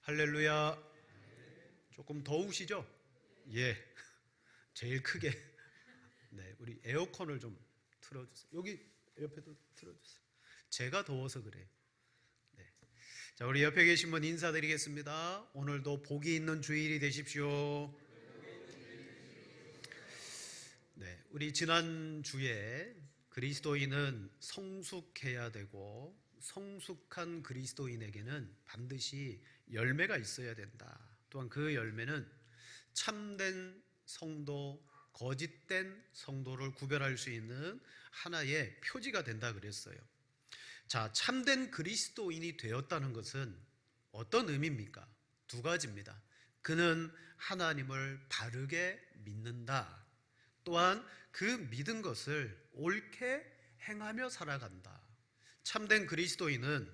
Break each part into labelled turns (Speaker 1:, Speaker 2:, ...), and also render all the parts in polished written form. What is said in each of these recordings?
Speaker 1: 할렐루야. 조금 더우시죠? 예. 제일 크게. 네, 우리 에어컨을 좀 틀어주세요. 여기 옆에도 틀어주세요. 제가 더워서 그래요. 네. 자, 우리 옆에 계신 분 인사드리겠습니다. 오늘도 복이 있는 주일이 되십시오. 네, 우리 지난 주에 그리스도인은 성숙해야 되고 성숙한 그리스도인에게는 반드시 열매가 있어야 된다. 또한 그 열매는 참된 성도, 거짓된 성도를 구별할 수 있는 하나의 표지가 된다 그랬어요. 자, 참된 그리스도인이 되었다는 것은 어떤 의미입니까? 두 가지입니다. 그는 하나님을 바르게 믿는다. 또한 그 믿은 것을 옳게 행하며 살아간다. 참된 그리스도인은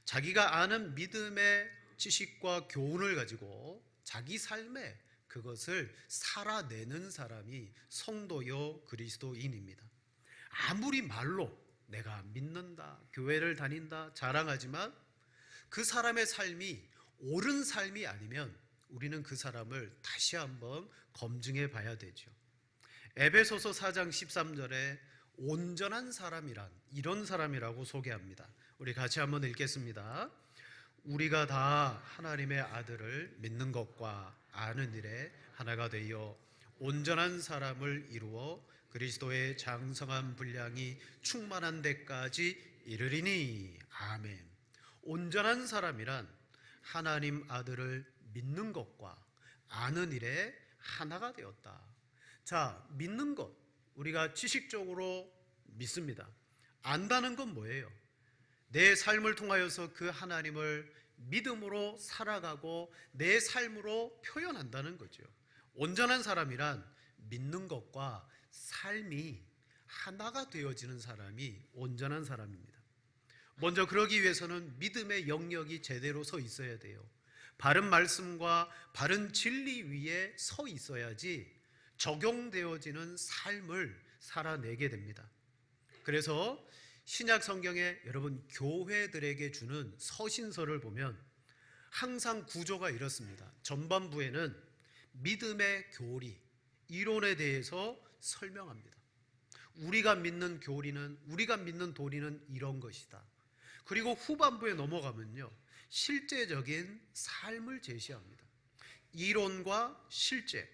Speaker 1: 자기가 아는 믿음의 지식과 교훈을 가지고 자기 삶에 그것을 살아내는 사람이 성도요 그리스도인입니다. 아무리 말로 내가 믿는다, 교회를 다닌다 자랑하지만 그 사람의 삶이 옳은 삶이 아니면 우리는 그 사람을 다시 한번 검증해 봐야 되죠. 에베소서 4장 13절에 온전한 사람이란 이런 사람이라고 소개합니다. 우리 같이 한번 읽겠습니다. 우리가 다 하나님의 아들을 믿는 것과 아는 일에 하나가 되어 온전한 사람을 이루어 그리스도의 장성한 분량이 충만한 데까지 이르리니. 아멘. 온전한 사람이란 하나님 아들을 믿는 것과 아는 일에 하나가 되었다. 자, 믿는 것, 우리가 지식적으로 믿습니다. 안다는 건 뭐예요? 내 삶을 통하여서 그 하나님을 믿음으로 살아가고 내 삶으로 표현한다는 거죠. 온전한 사람이란 믿는 것과 삶이 하나가 되어지는 사람이 온전한 사람입니다. 먼저 그러기 위해서는 믿음의 영역이 제대로 서 있어야 돼요. 바른 말씀과 바른 진리 위에 서 있어야지 적용되어지는 삶을 살아내게 됩니다. 그래서 신약 성경에 여러분 교회들에게 주는 서신서를 보면 항상 구조가 이렇습니다. 전반부에는 믿음의 교리, 이론에 대해서 설명합니다. 우리가 믿는 교리는, 우리가 믿는 도리는 이런 것이다. 그리고 후반부에 넘어가면요, 실제적인 삶을 제시합니다. 이론과 실제,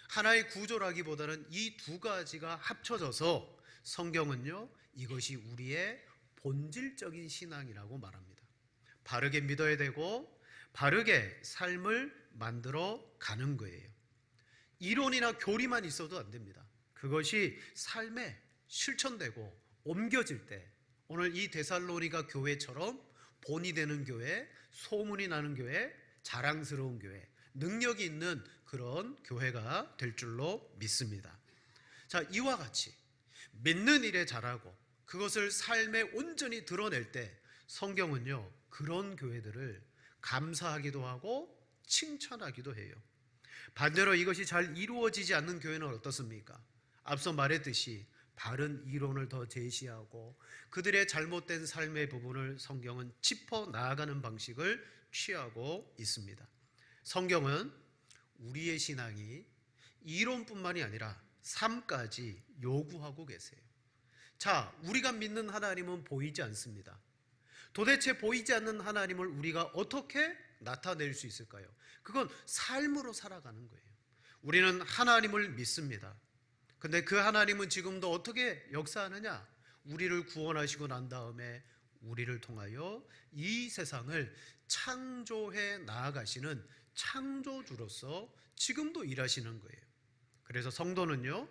Speaker 1: 하나의 구조라기보다는 이 두 가지가 합쳐져서 성경은요, 이것이 우리의 본질적인 신앙이라고 말합니다. 바르게 믿어야 되고 바르게 삶을 만들어 가는 거예요. 이론이나 교리만 있어도 안 됩니다. 그것이 삶에 실천되고 옮겨질 때 오늘 이 데살로니가 교회처럼 본이 되는 교회, 소문이 나는 교회, 자랑스러운 교회, 능력이 있는 그런 교회가 될 줄로 믿습니다. 자, 이와 같이 믿는 일에 잘하고 그것을 삶에 온전히 드러낼 때 성경은요, 그런 교회들을 감사하기도 하고 칭찬하기도 해요. 반대로 이것이 잘 이루어지지 않는 교회는 어떻습니까? 앞서 말했듯이 바른 이론을 더 제시하고 그들의 잘못된 삶의 부분을 성경은 짚어 나아가는 방식을 취하고 있습니다. 성경은 우리의 신앙이 이론뿐만이 아니라 삶까지 요구하고 계세요. 자, 우리가 믿는 하나님은 보이지 않습니다. 도대체 보이지 않는 하나님을 우리가 어떻게 나타낼 수 있을까요? 그건 삶으로 살아가는 거예요. 우리는 하나님을 믿습니다. 근데 그 하나님은 지금도 어떻게 역사하느냐? 우리를 구원하시고 난 다음에 우리를 통하여 이 세상을 창조해 나아가시는 창조주로서 지금도 일하시는 거예요. 그래서 성도는요,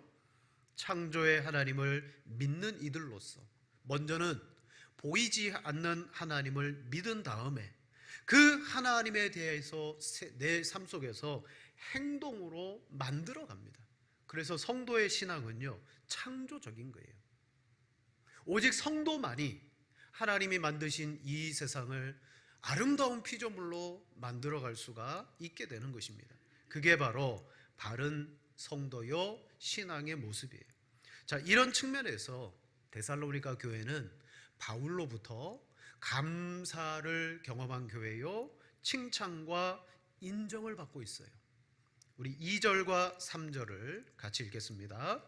Speaker 1: 창조의 하나님을 믿는 이들로서 먼저는 보이지 않는 하나님을 믿은 다음에 그 하나님에 대해서 내 삶 속에서 행동으로 만들어 갑니다. 그래서 성도의 신앙은요, 창조적인 거예요. 오직 성도만이 하나님이 만드신 이 세상을 아름다운 피조물로 만들어갈 수가 있게 되는 것입니다. 그게 바로 바른 성도요 신앙의 모습이에요. 자, 이런 측면에서 데살로니가 교회는 바울로부터 감사를 경험한 교회요, 칭찬과 인정을 받고 있어요. 우리 2절과 3절을 같이 읽겠습니다.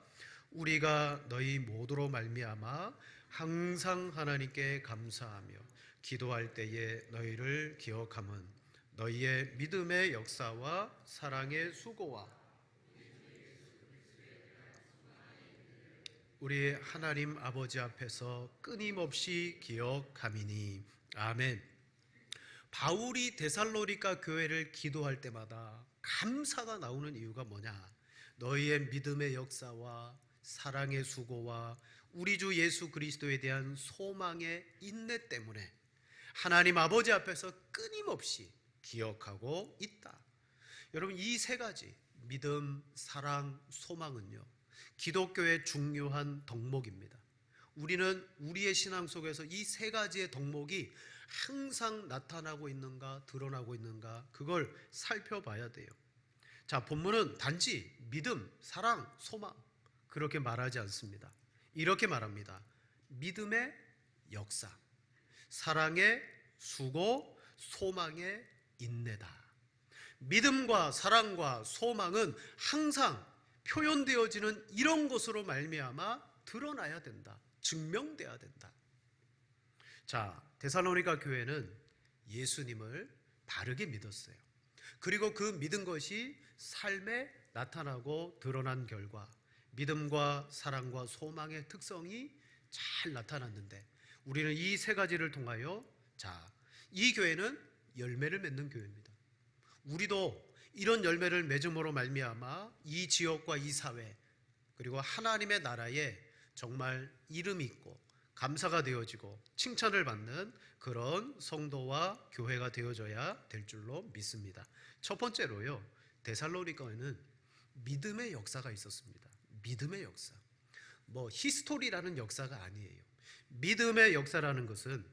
Speaker 1: 우리가 너희 모두로 말미암아 항상 하나님께 감사하며 기도할 때에 너희를 기억함은 너희의 믿음의 역사와 사랑의 수고와 우리 하나님 아버지 앞에서 끊임없이 기억함이니. 아멘. 바울이 데살로니가 교회를 기도할 때마다 감사가 나오는 이유가 뭐냐? 너희의 믿음의 역사와 사랑의 수고와 우리 주 예수 그리스도에 대한 소망의 인내 때문에 하나님 아버지 앞에서 끊임없이 기억하고 있다. 여러분, 이 세 가지 믿음, 사랑, 소망은요, 기독교의 중요한 덕목입니다. 우리는 우리의 신앙 속에서 이 세 가지의 덕목이 항상 나타나고 있는가, 드러나고 있는가, 그걸 살펴봐야 돼요. 자, 본문은 단지 믿음, 사랑, 소망 그렇게 말하지 않습니다. 이렇게 말합니다. 믿음의 역사, 사랑의 수고, 소망의 인내다. 믿음과 사랑과 소망은 항상 표현되어지는 이런 것으로 말미암아 드러나야 된다. 증명돼야 된다. 자, 데살로니가 교회는 예수님을 바르게 믿었어요. 그리고 그 믿은 것이 삶에 나타나고 드러난 결과 믿음과 사랑과 소망의 특성이 잘 나타났는데, 우리는 이 세 가지를 통하여 이 교회는 열매를 맺는 교회입니다. 우리도 이런 열매를 맺음으로 말미암아 이 지역과 이 사회 그리고 하나님의 나라에 정말 이름이 있고 감사가 되어지고 칭찬을 받는 그런 성도와 교회가 되어져야 될 줄로 믿습니다. 첫 번째로요, 데살로니가에는 믿음의 역사가 있었습니다. 믿음의 역사. 히스토리라는 역사가 아니에요. 믿음의 역사라는 것은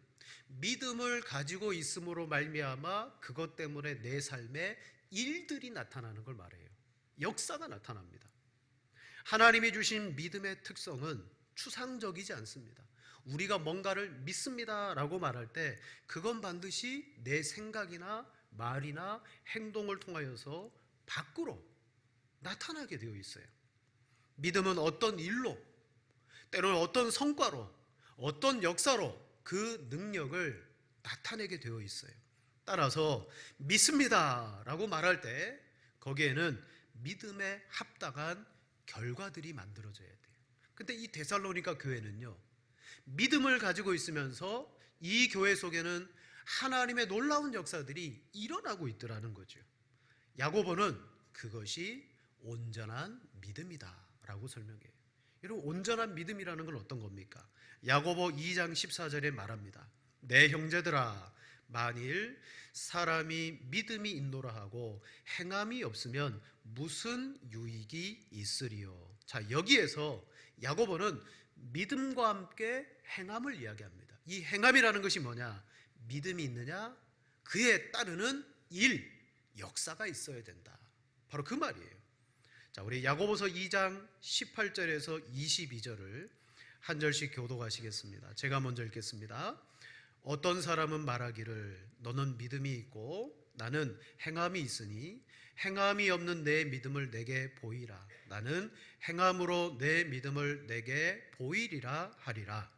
Speaker 1: 믿음을 가지고 있음으로 말미암아 그것 때문에 내 삶에 일들이 나타나는 걸 말해요. 역사가 나타납니다. 하나님이 주신 믿음의 특성은 추상적이지 않습니다. 우리가 뭔가를 믿습니다라고 말할 때 그건 반드시 내 생각이나 말이나 행동을 통하여서 밖으로 나타나게 되어 있어요. 믿음은 어떤 일로, 때로는 어떤 성과로, 어떤 역사로 그 능력을 나타내게 되어 있어요. 따라서 믿습니다라고 말할 때 거기에는 믿음에 합당한 결과들이 만들어져야 돼요. 근데 이 데살로니가 교회는요, 믿음을 가지고 있으면서 이 교회 속에는 하나님의 놀라운 역사들이 일어나고 있더라는 거죠. 야고보는 그것이 온전한 믿음이다 라고 설명해요. 여러분, 온전한 믿음이라는 건 어떤 겁니까? 야고보 2장 14절에 말합니다. 내 형제들아, 만일 사람이 믿음이 있노라 하고 행함이 없으면 무슨 유익이 있으리요. 자, 여기에서 야고보는 믿음과 함께 행함을 이야기합니다. 이 행함이라는 것이 뭐냐? 믿음이 있느냐? 그에 따르는 일, 역사가 있어야 된다. 바로 그 말이에요. 자, 우리 야고보서 2장 18절에서 22절을 한 절씩 교독하시겠습니다. 제가 먼저 읽겠습니다. 어떤 사람은 말하기를 너는 믿음이 있고 나는 행함이 있으니 행함이 없는 내 믿음을 내게 보이라. 나는 행함으로 내 믿음을 내게 보이리라 하리라.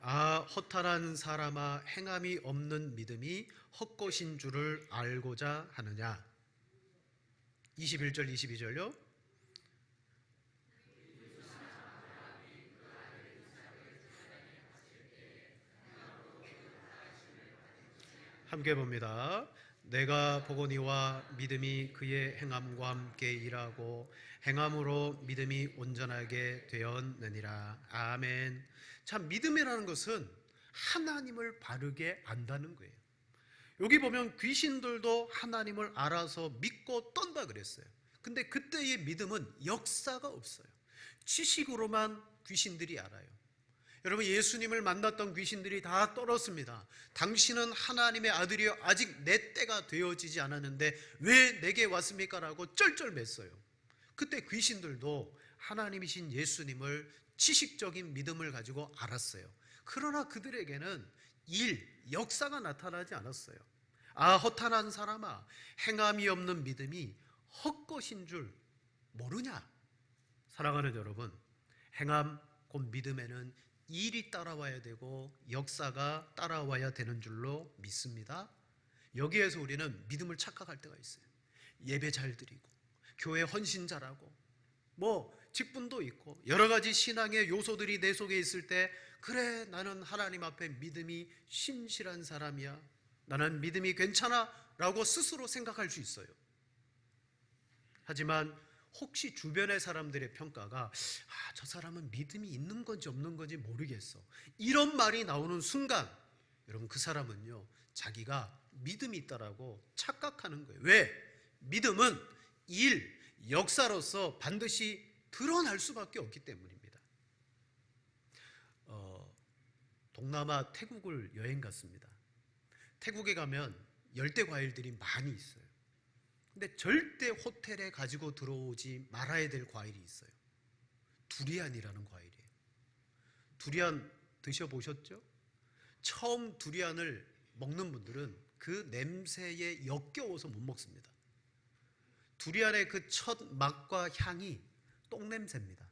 Speaker 1: 아, 허탄한 사람아, 행함이 없는 믿음이 헛것인 줄을 알고자 하느냐. 21절 22절요. 함께 봅니다. 내가 보거니와 믿음이 그의 행함과 함께 일하고 행함으로 믿음이 온전하게 되었느니라. 아멘. 참, 믿음이라는 것은 하나님을 바르게 안다는 거예요. 여기 보면 귀신들도 하나님을 알아서 믿고 떤다 그랬어요. 근데 그때의 믿음은 역사가 없어요. 지식으로만 귀신들이 알아요. 여러분, 예수님을 만났던 귀신들이 다 떨었습니다. 당신은 하나님의 아들이여 아직 내 때가 되어지지 않았는데 왜 내게 왔습니까? 라고 쩔쩔맸어요. 그때 귀신들도 하나님이신 예수님을 지식적인 믿음을 가지고 알았어요. 그러나 그들에게는 역사가 나타나지 않았어요. 아, 허탄한 사람아, 행함이 없는 믿음이 헛것인 줄 모르냐? 사랑하는 여러분, 행함 곧 믿음에는 일이 따라와야 되고 역사가 따라와야 되는 줄로 믿습니다. 여기에서 우리는 믿음을 착각할 때가 있어요. 예배 잘 드리고 교회 헌신 잘하고 직분도 있고 여러 가지 신앙의 요소들이 내 속에 있을 때, 그래, 나는 하나님 앞에 믿음이 신실한 사람이야, 나는 믿음이 괜찮아 라고 스스로 생각할 수 있어요. 하지만 혹시 주변의 사람들의 평가가 저 사람은 믿음이 있는 건지 없는 건지 모르겠어, 이런 말이 나오는 순간, 여러분, 그 사람은요 자기가 믿음이 있다라고 착각하는 거예요. 왜? 믿음은 역사로서 반드시 드러날 수밖에 없기 때문입니다. 동남아 태국을 여행 갔습니다. 태국에 가면 열대 과일들이 많이 있어요. 근데 절대 호텔에 가지고 들어오지 말아야 될 과일이 있어요. 두리안이라는 과일이에요. 두리안 드셔보셨죠? 처음 두리안을 먹는 분들은 그 냄새에 역겨워서 못 먹습니다. 두리안의 그 첫 맛과 향이 똥냄새입니다.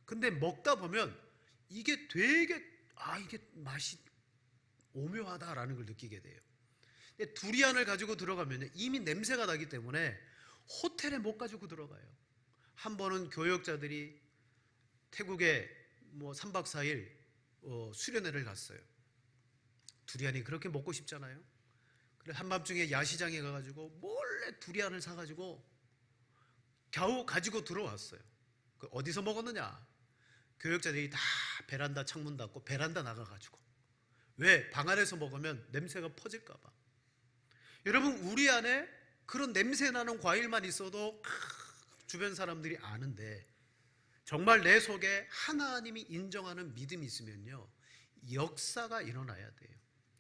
Speaker 1: 근데 먹다 보면 이게 되게 이게 맛이 오묘하다라는 걸 느끼게 돼요. 근데 두리안을 가지고 들어가면 이미 냄새가 나기 때문에 호텔에 못 가지고 들어가요. 한 번은 교역자들이 태국에 3박 4일 수련회를 갔어요. 두리안이 그렇게 먹고 싶잖아요. 그래 한밤중에 야시장에 가가지고 몰래 두리안을 사가지고 겨우 가지고 들어왔어요. 어디서 먹었느냐? 교역자들이 다 베란다 창문 닫고 베란다 나가가지고. 왜? 방 안에서 먹으면 냄새가 퍼질까봐. 여러분, 우리 안에 그런 냄새 나는 과일만 있어도 주변 사람들이 아는데, 정말 내 속에 하나님이 인정하는 믿음이 있으면요 역사가 일어나야 돼요.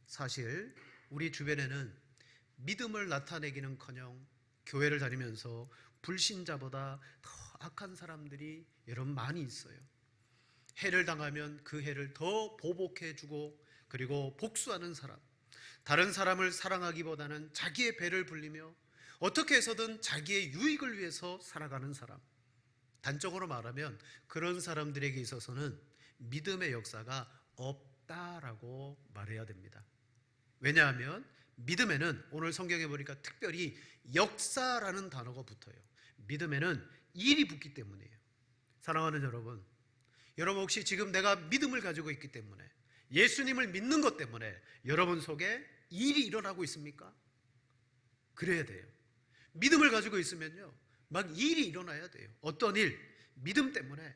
Speaker 1: 사실 우리 주변에는 믿음을 나타내기는커녕 교회를 다니면서 불신자보다 더 악한 사람들이 여러분 많이 있어요. 해를 당하면 그 해를 더 보복해주고 그리고 복수하는 사람, 다른 사람을 사랑하기보다는 자기의 배를 불리며 어떻게 해서든 자기의 유익을 위해서 살아가는 사람, 단적으로 말하면 그런 사람들에게 있어서는 믿음의 역사가 없다라고 말해야 됩니다. 왜냐하면 믿음에는 오늘 성경에 보니까 특별히 역사라는 단어가 붙어요. 믿음에는 일이 붙기 때문이에요. 사랑하는 여러분, 여러분 혹시 지금 내가 믿음을 가지고 있기 때문에, 예수님을 믿는 것 때문에 여러분 속에 일이 일어나고 있습니까? 그래야 돼요. 믿음을 가지고 있으면요 막 일이 일어나야 돼요. 어떤 일? 믿음 때문에.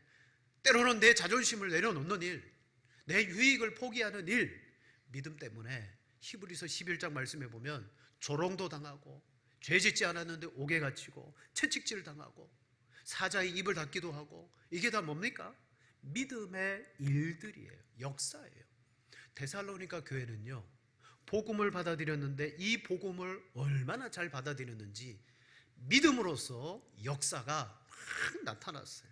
Speaker 1: 때로는 내 자존심을 내려놓는 일, 내 유익을 포기하는 일, 믿음 때문에. 히브리서 11장 말씀해 보면 조롱도 당하고 죄 짓지 않았는데 옥에 갇히고 채찍질 당하고 사자의 입을 닫기도 하고, 이게 다 뭡니까? 믿음의 일들이에요. 역사예요. 데살로니가 교회는요 복음을 받아들였는데 이 복음을 얼마나 잘 받아들였는지 믿음으로써 역사가 막 나타났어요.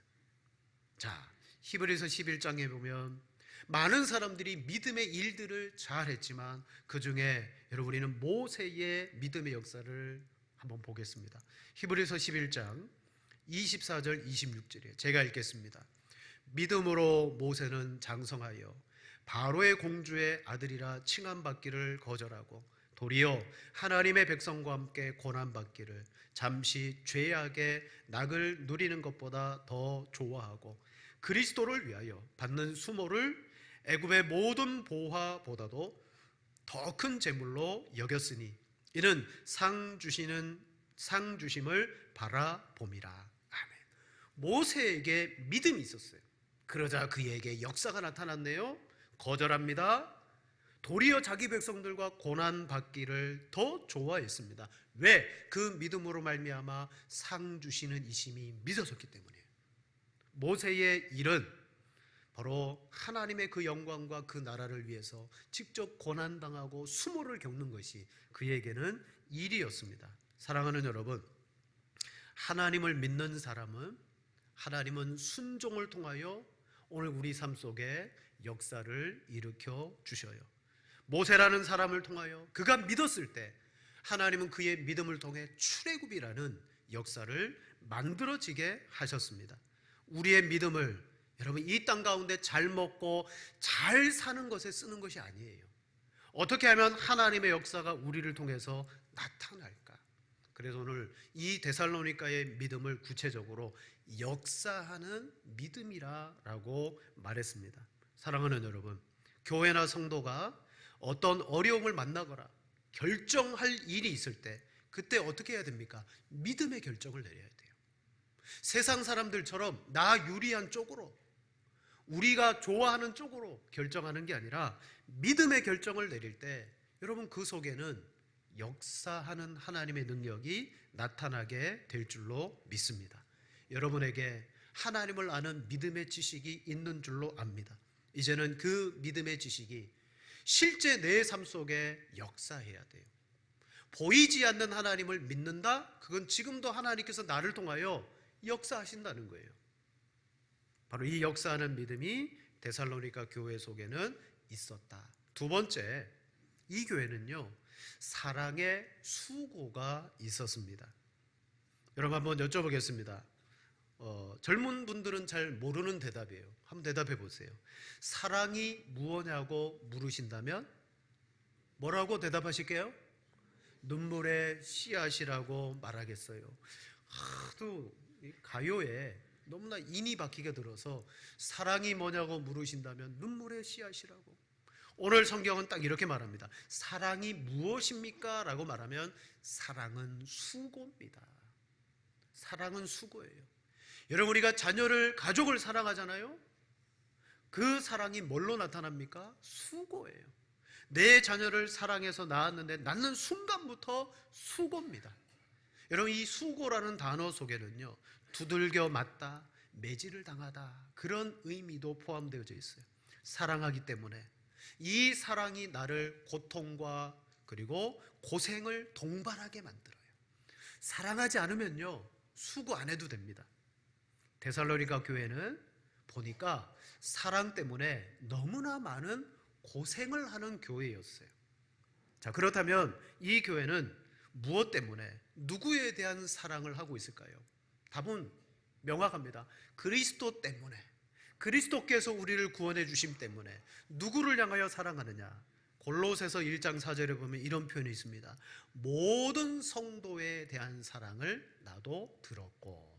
Speaker 1: 자, 히브리서 11장에 보면 많은 사람들이 믿음의 일들을 잘 했지만 그 중에 여러분 우리는 모세의 믿음의 역사를 한번 보겠습니다. 히브리서 11장 24절 26절이에요. 제가 읽겠습니다. 믿음으로 모세는 장성하여 바로의 공주의 아들이라 칭함받기를 거절하고 도리어 하나님의 백성과 함께 고난받기를 잠시 죄악의 낙을 누리는 것보다 더 좋아하고 그리스도를 위하여 받는 수모를 애굽의 모든 보화보다도 더 큰 재물로 여겼으니 이는 상 주심을 바라봄이라. 아멘. 모세에게 믿음이 있었어요. 그러자 그에게 역사가 나타났네요. 거절합니다. 도리어 자기 백성들과 고난받기를 더 좋아했습니다. 왜? 그 믿음으로 말미암아 상 주시는 이심이 믿어졌기 때문이에요. 모세의 일은 바로 하나님의 그 영광과 그 나라를 위해서 직접 고난당하고 수모를 겪는 것이 그에게는 일이었습니다. 사랑하는 여러분, 하나님을 믿는 사람은 하나님은 순종을 통하여 오늘 우리 삶 속에 역사를 일으켜 주셔요. 모세라는 사람을 통하여 그가 믿었을 때 하나님은 그의 믿음을 통해 출애굽이라는 역사를 만들어지게 하셨습니다. 우리의 믿음을 여러분 이 땅 가운데 잘 먹고 잘 사는 것에 쓰는 것이 아니에요. 어떻게 하면 하나님의 역사가 우리를 통해서 나타날까? 그래서 오늘 이 데살로니가의 믿음을 구체적으로 역사하는 믿음이라고 말했습니다. 사랑하는 여러분, 교회나 성도가 어떤 어려움을 만나거나 결정할 일이 있을 때 그때 어떻게 해야 됩니까? 믿음의 결정을 내려야 돼요. 세상 사람들처럼 나 유리한 쪽으로, 우리가 좋아하는 쪽으로 결정하는 게 아니라 믿음의 결정을 내릴 때 여러분 그 속에는 역사하는 하나님의 능력이 나타나게 될 줄로 믿습니다. 여러분에게 하나님을 아는 믿음의 지식이 있는 줄로 압니다. 이제는 그 믿음의 지식이 실제 내 삶 속에 역사해야 돼요. 보이지 않는 하나님을 믿는다? 그건 지금도 하나님께서 나를 통하여 역사하신다는 거예요. 바로 이 역사하는 믿음이 데살로니가 교회 속에는 있었다. 두 번째, 이 교회는요, 사랑의 수고가 있었습니다. 여러분 한번 여쭤보겠습니다. 젊은 분들은 잘 모르는 대답이에요. 한번 대답해 보세요. 사랑이 무엇냐고 물으신다면 뭐라고 대답하실게요? 눈물의 씨앗이라고 말하겠어요. 하도 가요에 너무나 인이 박히게 들어서 사랑이 뭐냐고 물으신다면 눈물의 씨앗이라고. 오늘 성경은 딱 이렇게 말합니다. 사랑이 무엇입니까? 라고 말하면 사랑은 수고입니다. 사랑은 수고예요. 여러분 우리가 자녀를, 가족을 사랑하잖아요. 그 사랑이 뭘로 나타납니까? 수고예요. 내 자녀를 사랑해서 낳았는데 낳는 순간부터 수고입니다. 여러분 이 수고라는 단어 속에는요, 두들겨 맞다, 매질을 당하다, 그런 의미도 포함되어져 있어요. 사랑하기 때문에 이 사랑이 나를 고통과 그리고 고생을 동반하게 만들어요. 사랑하지 않으면요 수고 안 해도 됩니다. 데살로니가 교회는 보니까 사랑 때문에 너무나 많은 고생을 하는 교회였어요. 자, 그렇다면 이 교회는 무엇 때문에, 누구에 대한 사랑을 하고 있을까요? 답은 명확합니다. 그리스도 때문에, 그리스도께서 우리를 구원해 주심 때문에. 누구를 향하여 사랑하느냐? 골로새서 1장 4절에 보면 이런 표현이 있습니다. 모든 성도에 대한 사랑을 나도 들었고.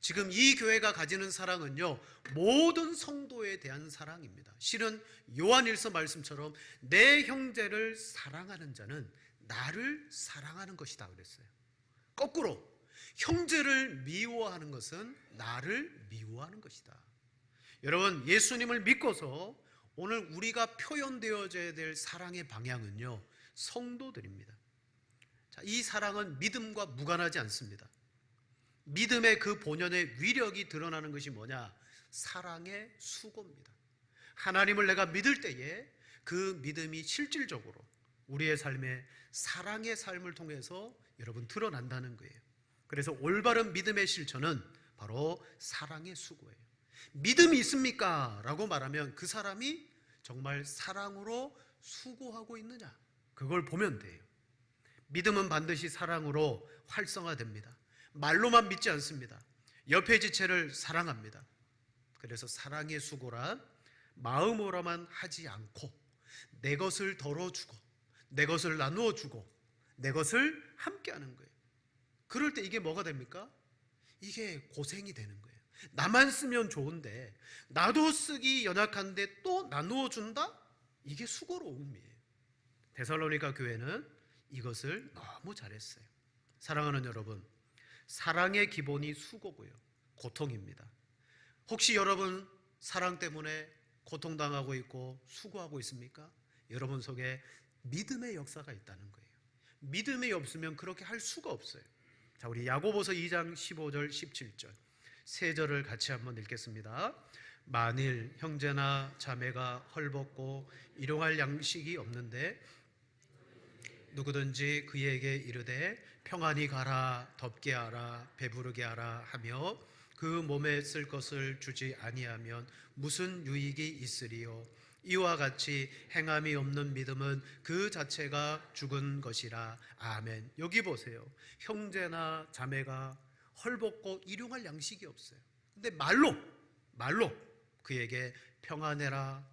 Speaker 1: 지금 이 교회가 가지는 사랑은요, 모든 성도에 대한 사랑입니다. 실은 요한일서 말씀처럼 내 형제를 사랑하는 자는 나를 사랑하는 것이다 그랬어요. 거꾸로 형제를 미워하는 것은 나를 미워하는 것이다. 여러분 예수님을 믿고서 오늘 우리가 표현되어져야 될 사랑의 방향은요, 성도들입니다. 자, 이 사랑은 믿음과 무관하지 않습니다. 믿음의 그 본연의 위력이 드러나는 것이 뭐냐? 사랑의 수고입니다. 하나님을 내가 믿을 때에 그 믿음이 실질적으로 우리의 삶에 사랑의 삶을 통해서 여러분 드러난다는 거예요. 그래서 올바른 믿음의 실천은 바로 사랑의 수고예요. 믿음이 있습니까? 라고 말하면 그 사람이 정말 사랑으로 수고하고 있느냐, 그걸 보면 돼요. 믿음은 반드시 사랑으로 활성화됩니다. 말로만 믿지 않습니다. 옆의 지체를 사랑합니다. 그래서 사랑의 수고란 마음으로만 하지 않고 내 것을 덜어주고 내 것을 나누어주고 내 것을 함께하는 거예요. 그럴 때 이게 뭐가 됩니까? 이게 고생이 되는 거예요. 나만 쓰면 좋은데 나도 쓰기 연약한데 또 나누어준다? 이게 수고로움이에요. 데살로니가 교회는 이것을 너무 잘했어요. 사랑하는 여러분, 사랑의 기본이 수고고요, 고통입니다. 혹시 여러분 사랑 때문에 고통당하고 있고 수고하고 있습니까? 여러분 속에 믿음의 역사가 있다는 거예요. 믿음이 없으면 그렇게 할 수가 없어요. 자, 우리 야고보서 2장 15절 17절 세 절을 같이 한번 읽겠습니다. 만일 형제나 자매가 헐벗고 일용할 양식이 없는데 누구든지 그에게 이르되 평안히 가라, 덥게 하라, 배부르게 하라 하며 그 몸에 쓸 것을 주지 아니하면 무슨 유익이 있으리요. 이와 같이 행함이 없는 믿음은 그 자체가 죽은 것이라. 아멘. 여기 보세요. 형제나 자매가 헐벗고 일용할 양식이 없어요. 근데 말로 그에게 평안해라,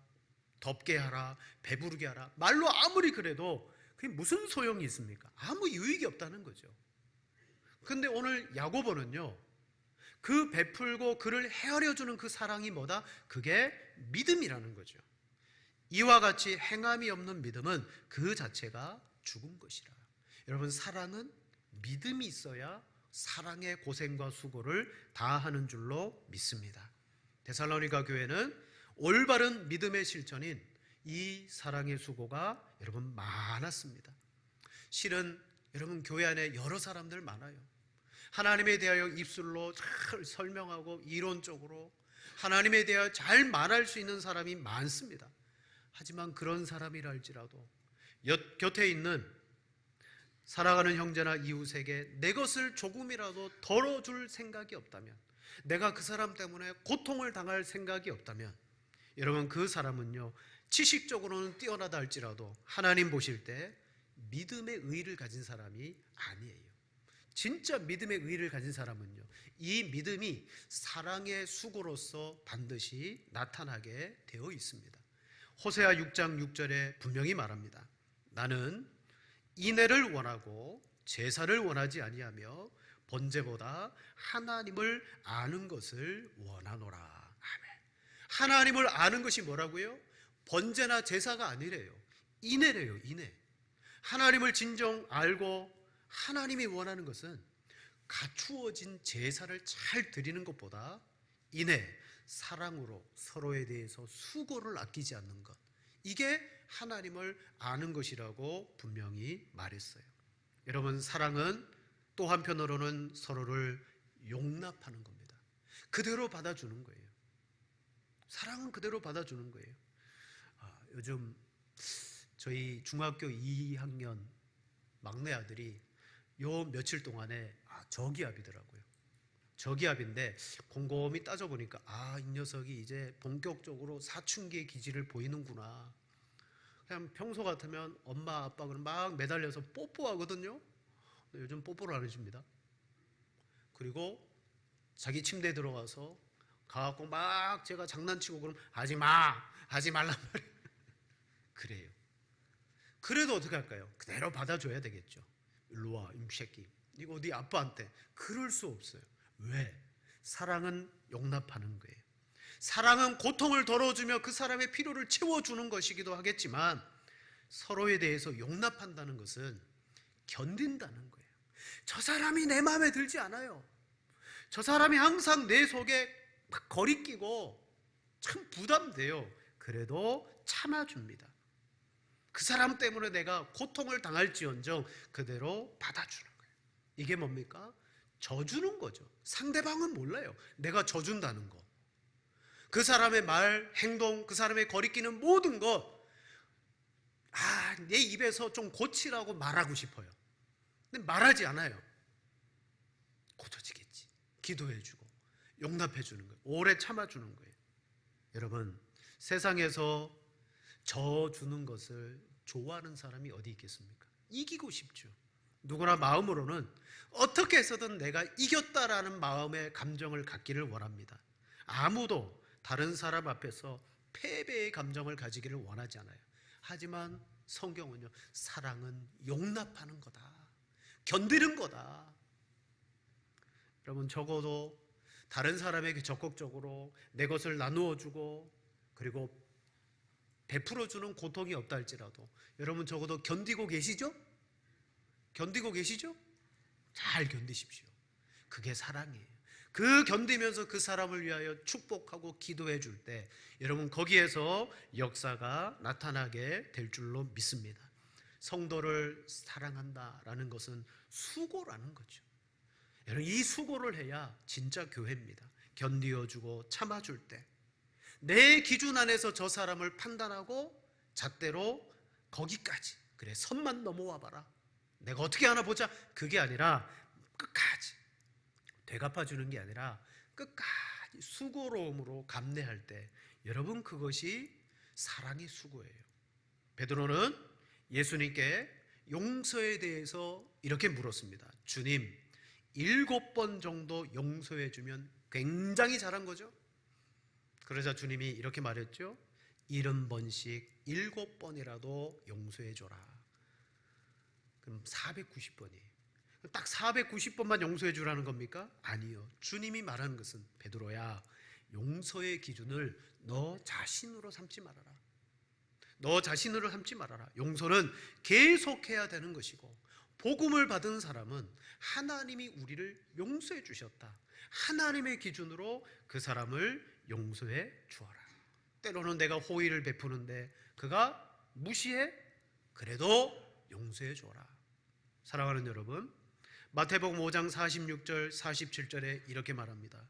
Speaker 1: 덥게 하라, 배부르게 하라, 말로 아무리 그래도 그게 무슨 소용이 있습니까? 아무 유익이 없다는 거죠. 근데 오늘 야고보는요, 그 베풀고 그를 헤아려주는 그 사랑이 뭐다? 그게 믿음이라는 거죠. 이와 같이 행함이 없는 믿음은 그 자체가 죽은 것이라. 여러분, 사랑은 믿음이 있어야 사랑의 고생과 수고를 다하는 줄로 믿습니다. 데살로니가 교회는 올바른 믿음의 실천인 이 사랑의 수고가 여러분 많았습니다. 실은 여러분, 교회 안에 여러 사람들 많아요. 하나님에 대하여 입술로 잘 설명하고 이론적으로 하나님에 대하여 잘 말할 수 있는 사람이 많습니다. 하지만 그런 사람이라 할지라도 곁에 있는 살아가는 형제나 이웃에게 내 것을 조금이라도 덜어줄 생각이 없다면, 내가 그 사람 때문에 고통을 당할 생각이 없다면, 여러분, 그 사람은요, 지식적으로는 뛰어나다 할지라도 하나님 보실 때 믿음의 의의를 가진 사람이 아니에요. 진짜 믿음의 의의를 가진 사람은요, 이 믿음이 사랑의 수고로서 반드시 나타나게 되어 있습니다. 호세아 6장 6절에 분명히 말합니다. 나는 인애를 원하고 제사를 원하지 아니하며 번제보다 하나님을 아는 것을 원하노라. 아멘. 하나님을 아는 것이 뭐라고요? 번제나 제사가 아니래요. 인애래요. 인애. 하나님을 진정 알고 하나님이 원하는 것은 갖추어진 제사를 잘 드리는 것보다 인애, 사랑으로 서로에 대해서 수고를 아끼지 않는 것, 이게 하나님을 아는 것이라고 분명히 말했어요. 여러분, 사랑은 또 한편으로는 서로를 용납하는 겁니다. 그대로 받아주는 거예요. 사랑은 그대로 받아주는 거예요. 요즘 저희 중학교 2학년 막내 아들이 요 며칠 동안에 저기압이더라고요. 저기압인데 곰곰이 따져보니까 이 녀석이 이제 본격적으로 사춘기의 기질을 보이는구나. 그냥 평소 같으면 엄마 아빠가 막 매달려서 뽀뽀하거든요. 요즘 뽀뽀를 안 해줍니다. 그리고 자기 침대에 들어가서 가갖고 막 제가 장난치고 그러면 하지 말란 말이에요. 그래요. 그래도 어떻게 할까요? 그대로 받아줘야 되겠죠. 일로 와, 이 새끼. 이거 어디 아빠한테. 그럴 수 없어요. 왜? 사랑은 용납하는 거예요. 사랑은 고통을 덜어주며 그 사람의 필요를 채워주는 것이기도 하겠지만, 서로에 대해서 용납한다는 것은 견딘다는 거예요. 저 사람이 내 마음에 들지 않아요. 저 사람이 항상 내 속에 막 거리끼고 참 부담돼요. 그래도 참아줍니다. 그 사람 때문에 내가 고통을 당할지언정 그대로 받아주는 거예요. 이게 뭡니까? 져주는 거죠. 상대방은 몰라요. 내가 져준다는 거. 그 사람의 말, 행동, 그 사람의 거리끼는 모든 것, 내 입에서 좀 고치라고 말하고 싶어요. 근데 말하지 않아요. 고쳐지겠지. 기도해주고 용납해주는 거예요. 오래 참아주는 거예요. 여러분, 세상에서 져주는 것을 좋아하는 사람이 어디 있겠습니까? 이기고 싶죠. 누구나 마음으로는 어떻게 해서든 내가 이겼다라는 마음의 감정을 갖기를 원합니다. 아무도 다른 사람 앞에서 패배의 감정을 가지기를 원하지 않아요. 하지만 성경은요, 사랑은 용납하는 거다, 견디는 거다. 여러분, 적어도 다른 사람에게 적극적으로 내 것을 나누어주고 그리고 베풀어주는 고통이 없다 할지라도 여러분 적어도 견디고 계시죠? 견디고 계시죠? 잘 견디십시오. 그게 사랑이에요. 그 견디면서 그 사람을 위하여 축복하고 기도해 줄 때 여러분 거기에서 역사가 나타나게 될 줄로 믿습니다. 성도를 사랑한다라는 것은 수고라는 거죠. 여러분, 이 수고를 해야 진짜 교회입니다. 견디어주고 참아줄 때 내 기준 안에서 저 사람을 판단하고 잣대로 거기까지, 그래 선만 넘어와 봐라, 내가 어떻게 하나 보자, 그게 아니라 끝까지 되갚아주는 게 아니라 끝까지 수고로움으로 감내할 때 여러분 그것이 사랑의 수고예요. 베드로는 예수님께 용서에 대해서 이렇게 물었습니다. 주님, 7번 정도 용서해 주면 굉장히 잘한 거죠? 그러자 주님이 이렇게 말했죠. 70번씩 7번이라도 용서해 줘라. 그럼 490번이에요. 딱 490번만 용서해 주라는 겁니까? 아니요. 주님이 말하는 것은 베드로야, 용서의 기준을 너 자신으로 삼지 말아라. 너 자신으로 삼지 말아라. 용서는 계속해야 되는 것이고, 복음을 받은 사람은 하나님이 우리를 용서해 주셨다. 하나님의 기준으로 그 사람을 용서해 주어라. 때로는 내가 호의를 베푸는데 그가 무시해? 그래도 용서해 주어라. 사랑하는 여러분, 마태복음 5장 46절 47절에 이렇게 말합니다.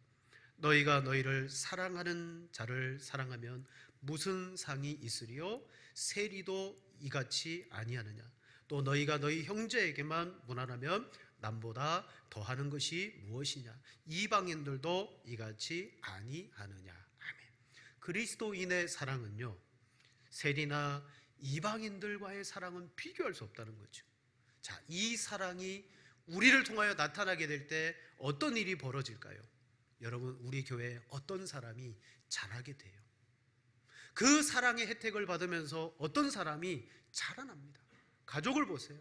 Speaker 1: 너희가 너희를 사랑하는 자를 사랑하면 무슨 상이 있으리요? 세리도 이같이 아니하느냐? 또 너희가 너희 형제에게만 무난하면 남보다 더하는 것이 무엇이냐? 이방인들도 이같이 아니하느냐? 아멘. 그리스도인의 사랑은요, 세리나 이방인들과의 사랑은 비교할 수 없다는 거죠. 자, 이 사랑이 우리를 통하여 나타나게 될 때 어떤 일이 벌어질까요? 여러분, 우리 교회에 어떤 사람이 자라게 돼요. 그 사랑의 혜택을 받으면서 어떤 사람이 자라납니다. 가족을 보세요.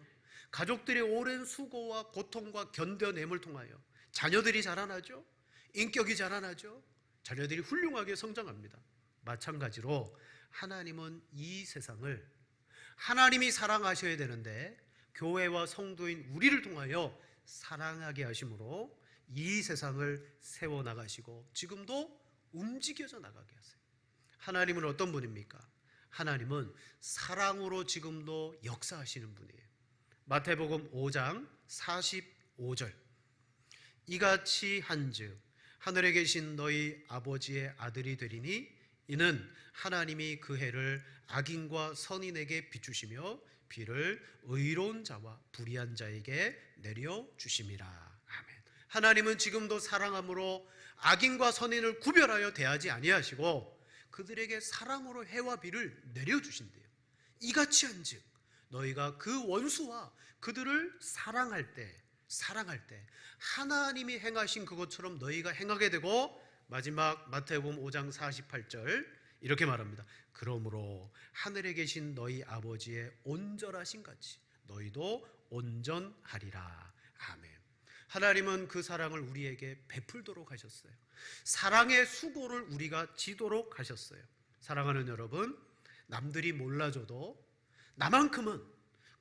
Speaker 1: 가족들의 오랜 수고와 고통과 견뎌냄을 통하여 자녀들이 자라나죠. 인격이 자라나죠. 자녀들이 훌륭하게 성장합니다. 마찬가지로 하나님은 이 세상을 하나님이 사랑하셔야 되는데 교회와 성도인 우리를 통하여 사랑하게 하심으로 이 세상을 세워나가시고 지금도 움직여져 나가게 하세요. 하나님은 어떤 분입니까? 하나님은 사랑으로 지금도 역사하시는 분이에요. 마태복음 5장 45절, 이같이 한즉 하늘에 계신 너희 아버지의 아들이 되리니 이는 하나님이 그 해를 악인과 선인에게 비추시며 비를 의로운 자와 불의한 자에게 내려주심이라. 아멘. 하나님은 지금도 사랑함으로 악인과 선인을 구별하여 대하지 아니하시고 그들에게 사랑으로 해와 비를 내려주신대요. 이같이 한즉 너희가 그 원수와 그들을 사랑할 때 하나님이 행하신 그것처럼 너희가 행하게 되고, 마지막 마태복음 5장 48절 이렇게 말합니다. 그러므로 하늘에 계신 너희 아버지의 온전하신 같이 너희도 온전하리라. 아멘. 하나님은 그 사랑을 우리에게 베풀도록 하셨어요. 사랑의 수고를 우리가 지도록 하셨어요. 사랑하는 여러분, 남들이 몰라줘도 나만큼은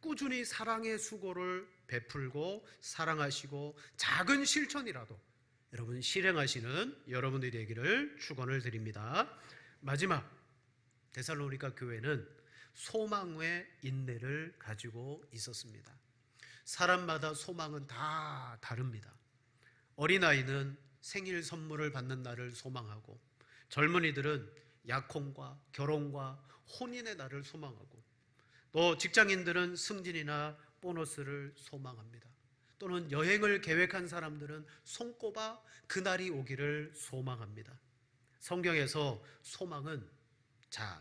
Speaker 1: 꾸준히 사랑의 수고를 베풀고 사랑하시고 작은 실천이라도 여러분 실행하시는 여러분들이 되기를 축원을 드립니다. 마지막, 데살로니가 교회는 소망의 인내를 가지고 있었습니다. 사람마다 소망은 다 다릅니다. 어린아이는 생일 선물을 받는 날을 소망하고, 젊은이들은 약혼과 결혼과 혼인의 날을 소망하고, 또 직장인들은 승진이나 보너스를 소망합니다. 또는 여행을 계획한 사람들은 손꼽아 그날이 오기를 소망합니다. 성경에서 소망은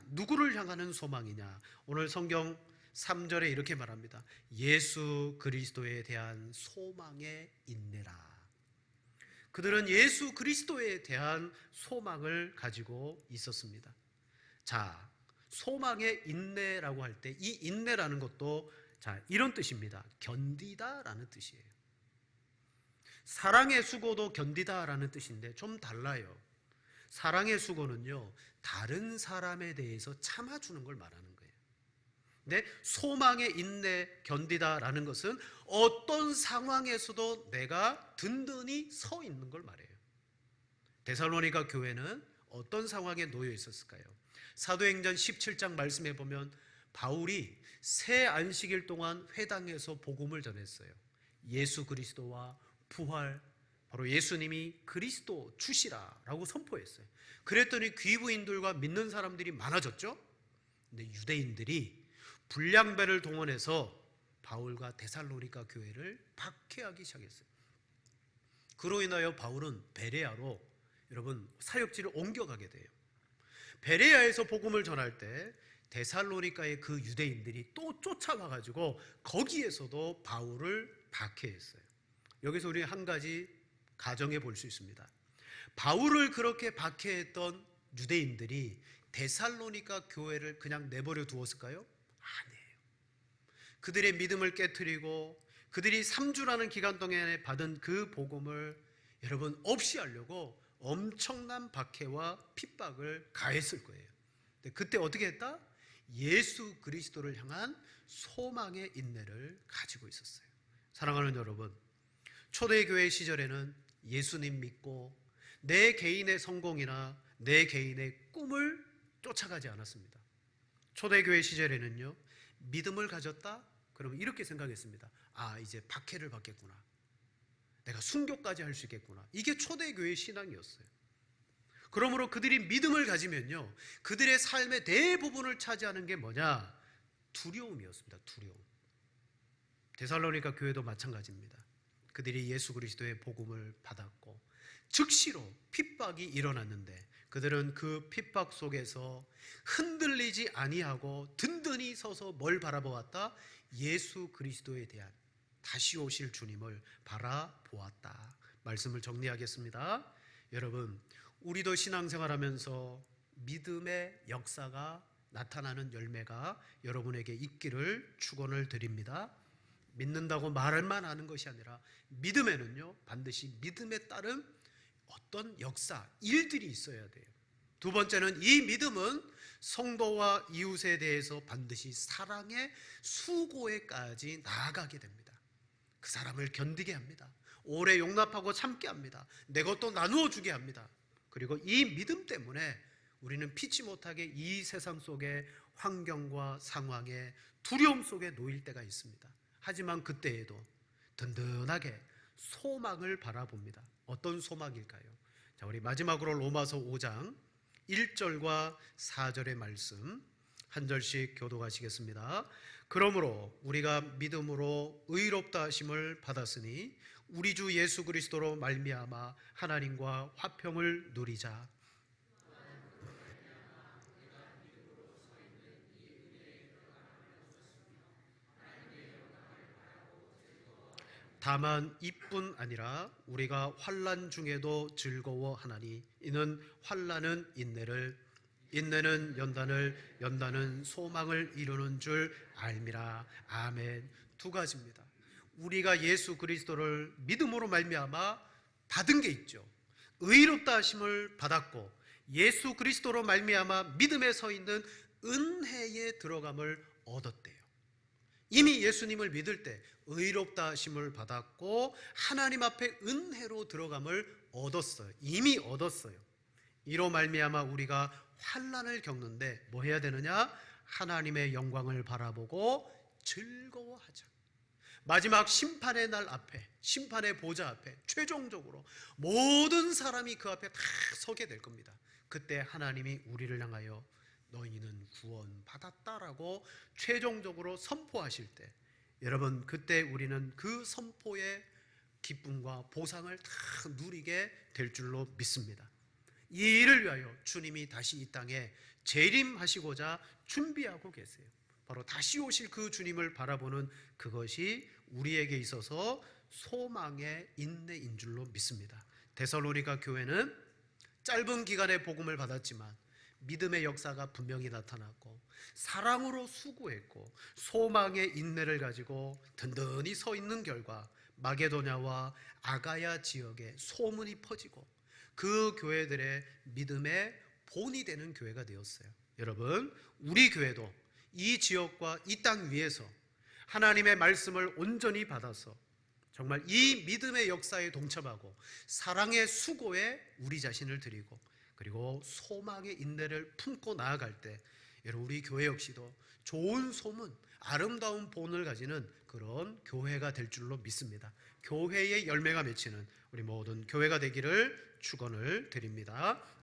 Speaker 1: 누구를 향하는 소망이냐? 오늘 성경 3절에 이렇게 말합니다. 예수 그리스도에 대한 소망의 인내라. 그들은 예수 그리스도에 대한 소망을 가지고 있었습니다. 소망의 인내라고 할 때 이 인내라는 것도 이런 뜻입니다. 견디다라는 뜻이에요. 사랑의 수고도 견디다라는 뜻인데 좀 달라요. 사랑의 수고는요, 다른 사람에 대해서 참아주는 걸 말하는 거예요. 근데 소망의 인내, 견디다라는 것은 어떤 상황에서도 내가 든든히 서 있는 걸 말해요. 데살로니가 교회는 어떤 상황에 놓여 있었을까요? 사도행전 17장 말씀해 보면 바울이 새 안식일 동안 회당에서 복음을 전했어요. 예수 그리스도와 부활, 바로 예수님이 그리스도 주시라라고 선포했어요. 그랬더니 귀부인들과 믿는 사람들이 많아졌죠. 근데 유대인들이 불량배를 동원해서 바울과 데살로니가 교회를 박해하기 시작했어요. 그로 인하여 바울은 베레아로 여러분 사역지를 옮겨가게 돼요. 베레아에서 복음을 전할 때 데살로니가의 그 유대인들이 또 쫓아와가지고 거기에서도 바울을 박해했어요. 여기서 우리 한 가지 가정해 볼 수 있습니다. 바울을 그렇게 박해했던 유대인들이 데살로니가 교회를 그냥 내버려 두었을까요? 아니에요. 그들의 믿음을 깨트리고 그들이 3주라는 기간 동안에 받은 그 복음을 여러분 없이 하려고 엄청난 박해와 핍박을 가했을 거예요. 근데 그때 어떻게 했다? 예수 그리스도를 향한 소망의 인내를 가지고 있었어요. 사랑하는 여러분, 초대교회 시절에는 예수님 믿고 내 개인의 성공이나 내 개인의 꿈을 쫓아가지 않았습니다. 초대교회 시절에는요, 믿음을 가졌다? 그러면 이렇게 생각했습니다. 아, 이제 박해를 받겠구나. 내가 순교까지 할 수 있겠구나. 이게 초대교회 신앙이었어요. 그러므로 그들이 믿음을 가지면요, 그들의 삶의 대부분을 차지하는 게 뭐냐? 두려움이었습니다. 두려움. 데살로니가 교회도 마찬가지입니다. 그들이 예수 그리스도의 복음을 받았고 즉시로 핍박이 일어났는데 그들은 그 핍박 속에서 흔들리지 아니하고 든든히 서서 뭘 바라보았다? 예수 그리스도에 대한 다시 오실 주님을 바라보았다. 말씀을 정리하겠습니다. 여러분, 우리도 신앙생활하면서 믿음의 역사가 나타나는 열매가 여러분에게 있기를 축원을 드립니다. 믿는다고 말만 하는 것이 아니라 믿음에는요, 반드시 믿음에 따른 어떤 역사, 일들이 있어야 돼요. 두 번째는 이 믿음은 성도와 이웃에 대해서 반드시 사랑의 수고에까지 나아가게 됩니다. 그 사람을 견디게 합니다. 오래 용납하고 참게 합니다. 내 것도 나누어 주게 합니다. 그리고 이 믿음 때문에 우리는 피치 못하게 이 세상 속의 환경과 상황에 두려움 속에 놓일 때가 있습니다. 하지만 그때에도 든든하게 소망을 바라봅니다. 어떤 소망일까요? 자, 우리 마지막으로 로마서 5장 1절과 4절의 말씀 한 절씩 교독하시겠습니다. 그러므로 우리가 믿음으로 의롭다 하심을 받았으니 우리 주 예수 그리스도로 말미암아 하나님과 화평을 누리자. 다만 이뿐 아니라 우리가 환난 중에도 즐거워하나니 이는 환난은 인내를, 인내는 연단을, 연단은 소망을 이루는 줄 알미라. 아멘. 두 가지입니다. 우리가 예수 그리스도를 믿음으로 말미암아 받은 게 있죠. 의롭다 하심을 받았고 예수 그리스도로 말미암아 믿음에 서 있는 은혜에 들어감을 얻었대요. 이미 예수님을 믿을 때 의롭다 하심을 받았고 하나님 앞에 은혜로 들어감을 얻었어요. 이미 얻었어요. 이로 말미암아 우리가 환난을 겪는데 뭐 해야 되느냐? 하나님의 영광을 바라보고 즐거워하자. 마지막 심판의 날 앞에, 심판의 보좌 앞에 최종적으로 모든 사람이 그 앞에 다 서게 될 겁니다. 그때 하나님이 우리를 향하여 너희는 구원받았다라고 최종적으로 선포하실 때, 여러분 그때 우리는 그 선포의 기쁨과 보상을 다 누리게 될 줄로 믿습니다. 이 일을 위하여 주님이 다시 이 땅에 재림하시고자 준비하고 계세요. 바로 다시 오실 그 주님을 바라보는 그것이 우리에게 있어서 소망의 인내인 줄로 믿습니다. 데살로니가 교회는 짧은 기간에 복음을 받았지만 믿음의 역사가 분명히 나타났고 사랑으로 수고했고 소망의 인내를 가지고 든든히 서 있는 결과 마게도냐와 아가야 지역에 소문이 퍼지고 그 교회들의 믿음의 본이 되는 교회가 되었어요. 여러분, 우리 교회도 이 지역과 이 땅 위에서 하나님의 말씀을 온전히 받아서 정말 이 믿음의 역사에 동참하고 사랑의 수고에 우리 자신을 드리고 그리고 소망의 인내를 품고 나아갈 때 여러분 우리 교회 역시도 좋은 소문, 아름다운 본을 가지는 그런 교회가 될 줄로 믿습니다. 교회의 열매가 맺히는 우리 모든 교회가 되기를 축원을 드립니다.